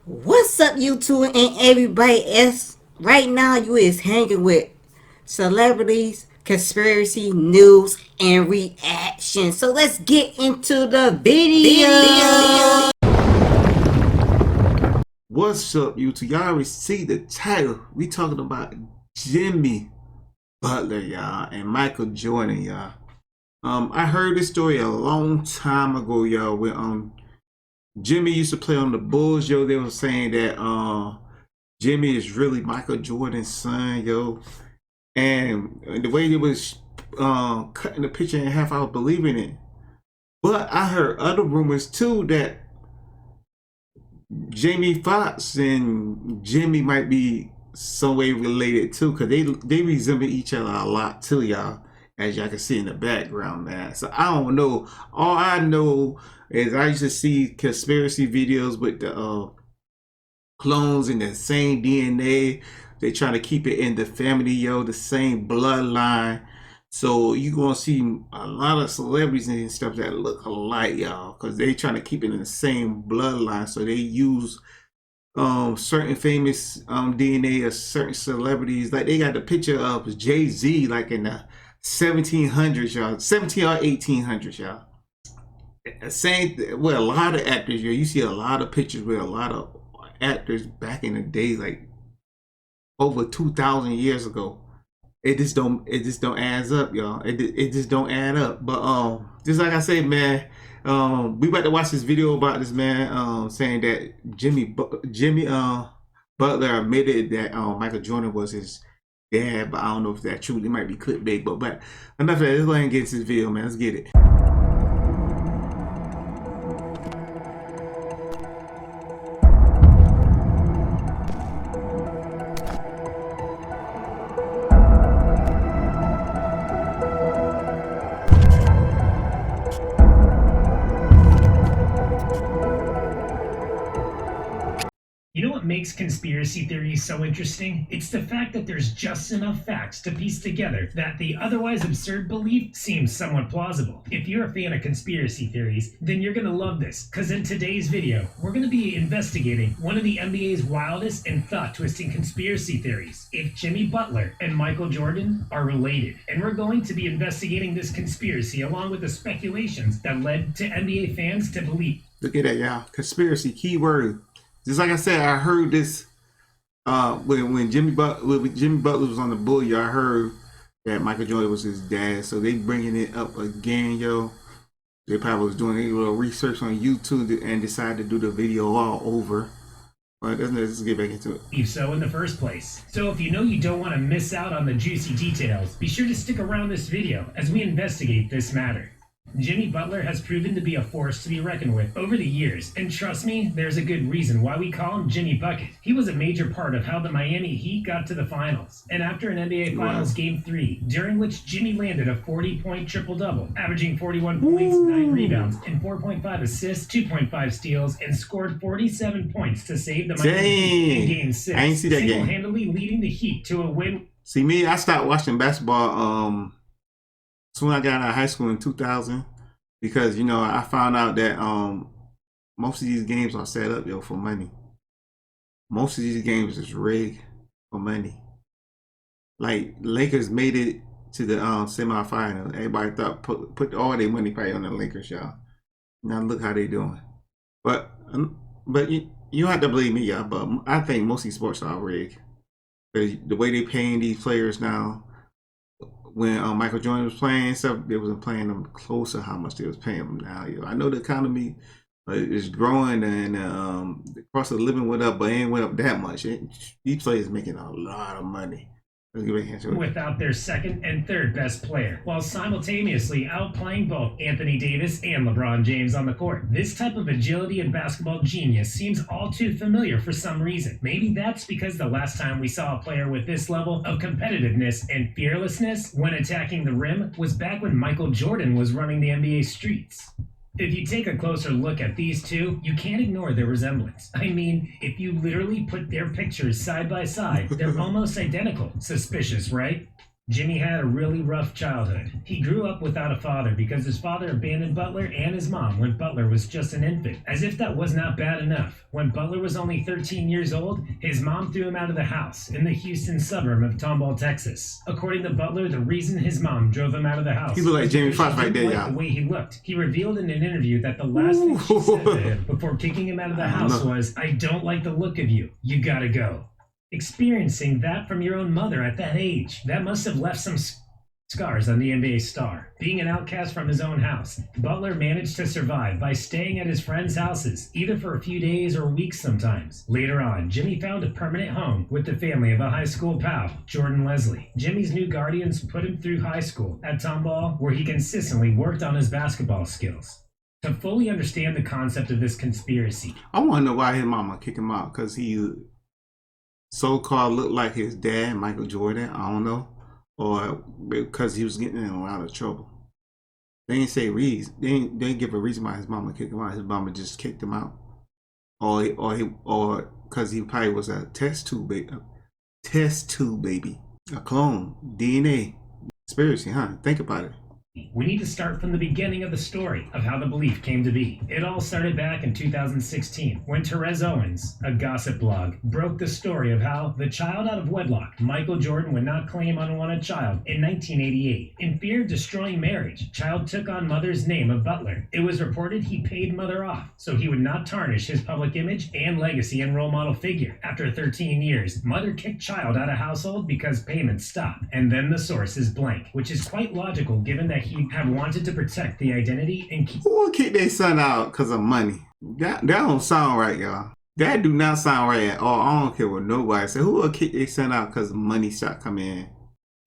What's up, YouTube and everybody else? Right now, you is hanging with celebrities, conspiracy news, and reaction. So let's get into the video. What's up, YouTube? Y'all already see the title. We talking about Jimmy Butler, y'all, and Michael Jordan, y'all. I heard this story a long time ago, y'all, when Jimmy used to play on the Bulls, yo. They were saying that Jimmy is really Michael Jordan's son, yo. And the way they was cutting the picture in half, I was believing it. But I heard other rumors too that Jamie Foxx and Jimmy might be some way related too, cause they resemble each other a lot too, y'all. As y'all can see in the background, man. So I don't know. All I know is I used to see conspiracy videos with the clones in the same DNA. They trying to keep it in the family, yo, the same bloodline. So you gonna see a lot of celebrities and stuff that look alike, y'all, because they trying to keep it in the same bloodline. So they use certain famous DNA of certain celebrities. Like they got the picture of Jay-Z like in the 1700s, y'all, 17 or 1800s, y'all. Same with a lot of actors, yo. You see a lot of pictures with a lot of actors back in the days, like over 2,000 years ago. It just don't add up, y'all. It just don't add up. But just like I said, man, we about to watch this video about this man saying that Jimmy Butler admitted that Michael Jordan was his dad, but I don't know if that's true. It might be clickbait, but enough of that. Let's go ahead and get into this video, man. Let's get it. You know what makes conspiracy theories so interesting? It's the fact that there's just enough facts to piece together that the otherwise absurd belief seems somewhat plausible. If you're a fan of conspiracy theories, then you're gonna love this, because in today's video, we're gonna be investigating one of the NBA's wildest and thought-twisting conspiracy theories: if Jimmy Butler and Michael Jordan are related. And we're going to be investigating this conspiracy along with the speculations that led to NBA fans to believe. Look at that, y'all. Conspiracy keyword. Just like I said, I heard this when Jimmy Butler was on the Bulls. I heard that Michael Jordan was his dad, so they bringing it up again, yo. They probably was doing a little research on YouTube and decided to do the video all over. But let's get back into it. So in the first place. So if you know you don't want to miss out on the juicy details, be sure to stick around this video as we investigate this matter. Jimmy Butler has proven to be a force to be reckoned with over the years, and trust me, there's a good reason why we call him Jimmy Bucket. He was a major part of how the Miami Heat got to the finals, and after an NBA Finals Game 3, during which Jimmy landed a 40-point triple-double, averaging 41 points, 9 rebounds, and 4.5 assists, 2.5 steals, and scored 47 points to save the Miami Heat in Game 6, I ain't see that game. Single-handedly leading the Heat to a win. See me, I stopped watching basketball soon I got out of high school in 2000, because I found out that most of these games are set up, yo, for money. Most of these games is rigged for money. Like Lakers made it to the semifinal. Everybody thought put all their money probably on the Lakers, y'all. Now look how they doing. But you don't have to believe me, y'all. But I think most of these sports are rigged. The way they paying these players now. When Michael Jordan was playing stuff, they wasn't playing them close to how much they was paying them now. Yo. I know the economy is growing and the cost of living went up, but it ain't went up that much. These players making a lot of money. Let's get back into it. Without their second and third best player, while simultaneously outplaying both Anthony Davis and LeBron James on the court. This type of agility and basketball genius seems all too familiar for some reason. Maybe that's because the last time we saw a player with this level of competitiveness and fearlessness when attacking the rim was back when Michael Jordan was running the NBA streets. If you take a closer look at these two, you can't ignore their resemblance. I mean, if you literally put their pictures side by side, they're almost identical. Suspicious, right? Jimmy had a really rough childhood. He grew up without a father because his father abandoned Butler and his mom when Butler was just an infant. As if that was not bad enough, when Butler was only 13 years old, his mom threw him out of the house in the Houston suburb of Tomball, Texas. According to Butler, the reason his mom drove him out of the house He looked like Jamie Foxx right there, like y'all. the way he looked. He revealed in an interview that the last thing she said to him before kicking him out of the house was, "I don't like the look of you. You gotta go." Experiencing that from your own mother at that age, that must have left some scars on the NBA star. Being an outcast from his own house, Butler managed to survive by staying at his friends' houses, either for a few days or weeks sometimes. Later on, Jimmy found a permanent home with the family of a high school pal, Jordan Leslie. Jimmy's new guardians put him through high school at Tomball, where he consistently worked on his basketball skills. To fully understand the concept of this conspiracy, I want to know why his mama kicked him out, because he so-called looked like his dad, Michael Jordan. I don't know. Or because he was getting in a lot of trouble. They didn't say reason. They didn't give a reason why his mama kicked him out. His mama just kicked him out, or because he probably was a test tube baby, a clone, DNA conspiracy, huh? Think about it. we need to start from the beginning of the story of how the belief came to be. It all started back in 2016 when Therese Owens, a gossip blog, broke the story of how the child out of wedlock, Michael Jordan, would not claim unwanted child in 1988. In fear of destroying marriage, child took on mother's name of Butler. It was reported he paid mother off so he would not tarnish his public image and legacy and role model figure. After 13 years, mother kicked child out of household because payments stopped. And then the source is blank, which is quite logical given that he had wanted to protect the identity and keep. Who will kick their son out because of money? That don't sound right, y'all. That do not sound right at all. I don't care what nobody say. Who will kick their son out because money start coming in?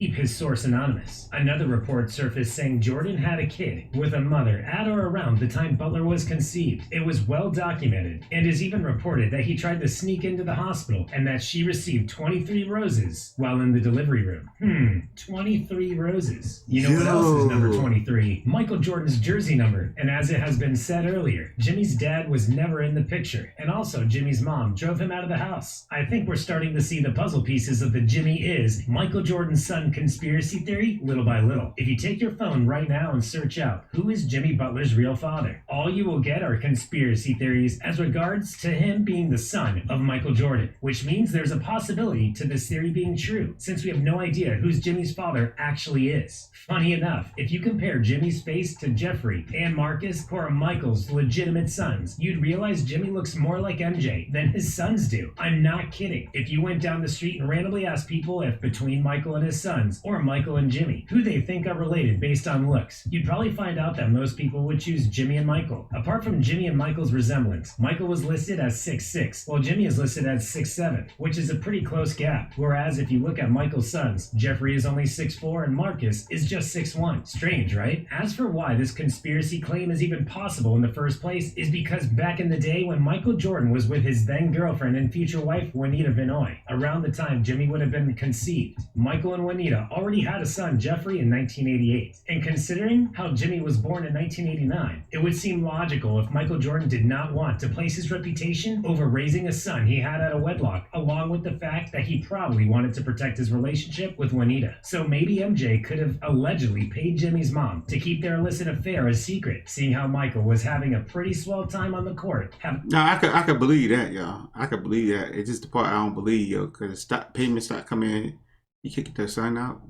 Keep his source anonymous. Another report surfaced saying Jordan had a kid with a mother at or around the time Butler was conceived. It was well documented and is even reported that he tried to sneak into the hospital and that she received 23 roses while in the delivery room. 23 roses. You know what else is number 23? Michael Jordan's jersey number. And as it has been said earlier, Jimmy's dad was never in the picture. And also Jimmy's mom drove him out of the house. I think we're starting to see the puzzle pieces of the Jimmy is Michael Jordan's son conspiracy theory little by little. If you take your phone right now and search out who is Jimmy Butler's real father, all you will get are conspiracy theories as regards to him being the son of Michael Jordan, which means there's a possibility to this theory being true, since we have no idea who Jimmy's father actually is. Funny enough, if you compare Jimmy's face to Jeffrey and Marcus, who are Michael's legitimate sons, you'd realize Jimmy looks more like MJ than his sons do. I'm not kidding. If you went down the street and randomly asked people if between Michael and his sons, or Michael and Jimmy, who they think are related based on looks, you'd probably find out that most people would choose Jimmy and Michael. Apart from Jimmy and Michael's resemblance, Michael was listed as 6'6", while Jimmy is listed as 6'7", which is a pretty close gap. Whereas if you look at Michael's sons, Jeffrey is only 6'4" and Marcus is just 6'1". Strange, right? As for why this conspiracy claim is even possible in the first place is because back in the day when Michael Jordan was with his then girlfriend and future wife Juanita Vinoy, around the time Jimmy would have been conceived, Michael and Juanita already had a son, Jeffrey, in 1988. And considering how Jimmy was born in 1989, it would seem logical if Michael Jordan did not want to place his reputation over raising a son he had out of wedlock, along with the fact that he probably wanted to protect his relationship with Juanita. So maybe MJ could have allegedly paid Jimmy's mom to keep their illicit affair a secret, seeing how Michael was having a pretty swell time on the court. No, I could believe that, y'all. I could believe that. It's just the part I don't believe, yo, because payments start coming in. You kick their son out.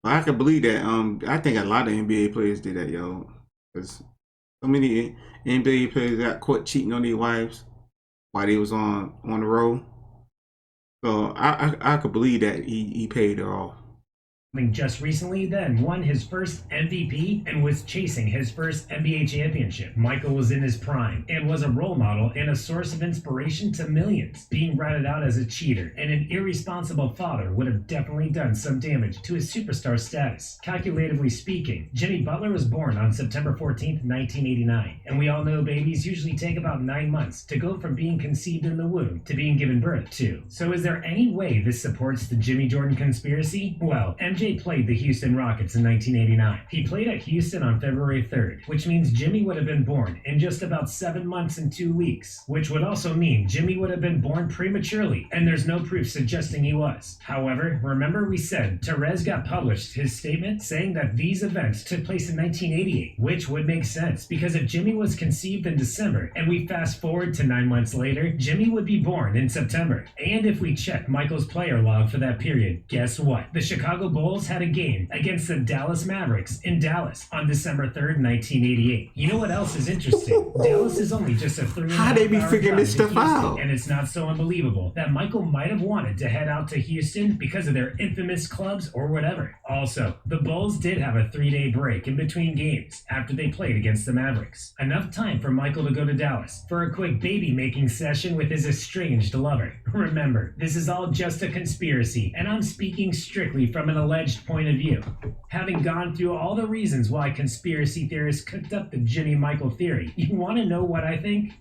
But I can believe that. I think a lot of NBA players did that, yo. Because so many NBA players got caught cheating on their wives while they was on the road. So I could believe that he paid her off. Just recently then won his first MVP and was chasing his first NBA championship. Michael was in his prime and was a role model and a source of inspiration to millions. Being ratted out as a cheater and an irresponsible father would have definitely done some damage to his superstar status. Calculatively speaking, Jimmy Butler was born on September 14th, 1989, and we all know babies usually take about 9 months to go from being conceived in the womb to being given birth to. So is there any way this supports the Jimmy Jordan conspiracy? Well, MJ MJ played the Houston Rockets in 1989. He played at Houston on February 3rd, which means Jimmy would have been born in just about 7 months and 2 weeks, which would also mean Jimmy would have been born prematurely, and there's no proof suggesting he was. However, remember we said Therese got published his statement saying that these events took place in 1988, which would make sense because if Jimmy was conceived in December and we fast forward to 9 months later, Jimmy would be born in September. And if we check Michael's player log for that period, guess what? The Chicago Bulls had a game against the Dallas Mavericks in Dallas on December 3rd, 1988. You know what else is interesting? Dallas is only just a 3 How they be figuring this stuff Houston, out? and it's not so unbelievable that Michael might have wanted to head out to Houston because of their infamous clubs or whatever. Also, the Bulls did have a 3-day break in between games after they played against the Mavericks. Enough time for Michael to go to Dallas for a quick baby-making session with his estranged lover. Remember, this is all just a conspiracy, and I'm speaking strictly from an alleged point of view. Having gone through all the reasons why conspiracy theorists cooked up the Jimmy Michael theory, you want to know what I think?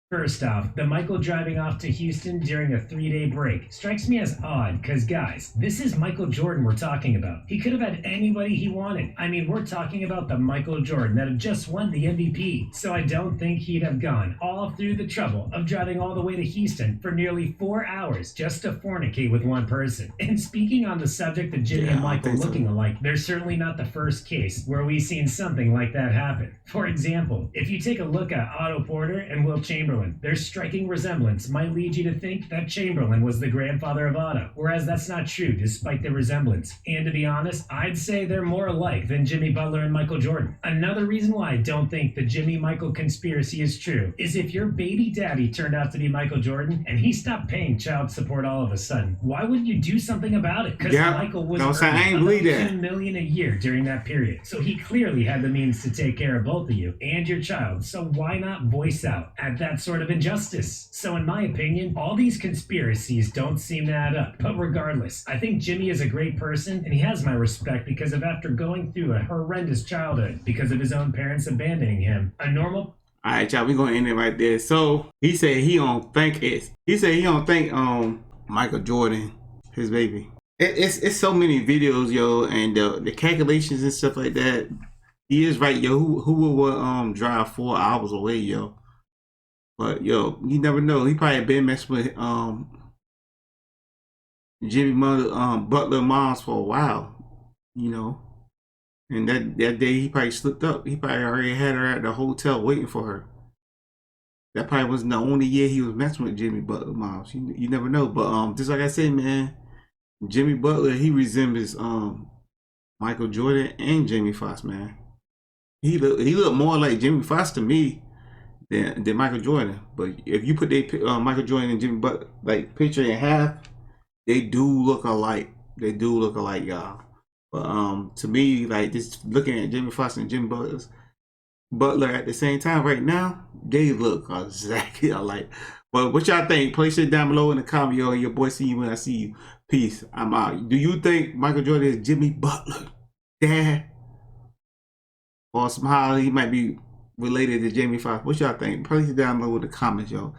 First off, the Michael driving off to Houston during a 3-day break strikes me as odd because, guys, this is Michael Jordan we're talking about. He could have had anybody he wanted. I mean, we're talking about the Michael Jordan that had just won the MVP. So I don't think he'd have gone all through the trouble of driving all the way to Houston for nearly 4 hours just to fornicate with one person. And speaking on the subject of Jimmy and Michael looking alike, they're certainly not the first case where we've seen something like that happen. For example, if you take a look at Otto Porter and Wilt Chamberlain, their striking resemblance might lead you to think that Chamberlain was the grandfather of Otto, whereas that's not true despite the resemblance. And to be honest, I'd say they're more alike than Jimmy Butler and Michael Jordan. Another reason why I don't think the Jimmy Michael conspiracy is true is if your baby daddy turned out to be Michael Jordan and he stopped paying child support all of a sudden, why wouldn't you do something about it? Because Michael was earning about $2 million a year during that period, so he clearly had the means to take care of both of you and your child. So why not voice out at that sort of injustice? So in my opinion, all these conspiracies don't seem to add up. But regardless, I think Jimmy is a great person and he has my respect because of after going through a horrendous childhood because of his own parents abandoning him, a normal... Alright, y'all, we gonna end it right there. So he said he don't think Michael Jordan his baby. It's so many videos, yo, and the calculations and stuff like that. He is right, yo. Who would drive 4 hours away, yo? But yo, you never know. He probably been messing with Jimmy Butler moms for a while, you know. And that day he probably slipped up. He probably already had her at the hotel waiting for her. That probably wasn't the only year he was messing with Jimmy Butler moms. You never know. But just like I said, man, Jimmy Butler, he resembles Michael Jordan and Jamie Foxx, man. He look more like Jimmy Foxx to me than Michael Jordan. But if you put Michael Jordan and Jimmy Butler like picture in half, they do look alike. They do look alike, y'all. But to me, like just looking at Jimmy Foxx and Jimmy Butler at the same time right now, they look exactly alike. But what y'all think? Place it down below in the comment, yo. Your boy see you when I see you. Peace. I'm out. Do you think Michael Jordan is Jimmy Butler dad? Or somehow he might be related to Jamie Foxx? What y'all think? Place it down below in the comments, yo.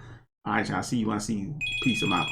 Alright, y'all. See you when I see you. Peace. I'm out.